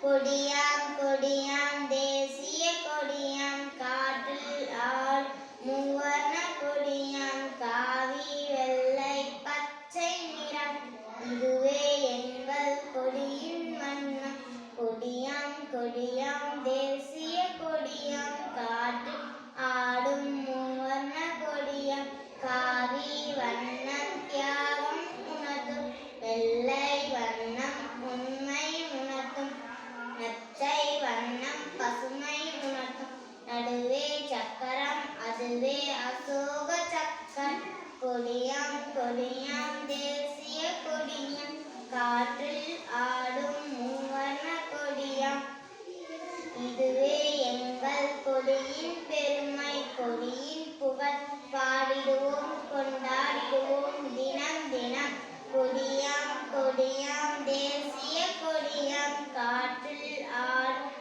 கொடியாம் கொடியாம் தேசிய கொடியாம் காற்றில் ஆடும் மூவர்ண கொடியாம் காவி வெள்ளை பச்சை நிறம் இதுவே எங்கள் கொடியின் வண்ணம் கொடியாம் கொடியாம் தேசிய கொடியாம் காற்றில் ஆடும் மூவர்ண கொடியாம் காவி வண்ணம் தியாகம் உணர்த்தும் வெள்ளை வண்ணம் உண்மை உணர்த்தும் பச்சை வண்ணம் பசுமை உணர்த்தும் நடுவே சக்கரம் அதுவே அசோக சக்கரம் கொடியாம் கொடியாம் தேசிய கொடியாம் காற்றில் ஆடும் மூவர்ண கொடியாம் இதுவே எங்கள் கொடியின் பெருமை கொடியின் புகழ் பாடிடுவோம் கொண்டாடிடுவோம் தினம் தினம் கொடியாம் கொடியாம் தேசிய கொடியாம் காற்றில் ஆடும்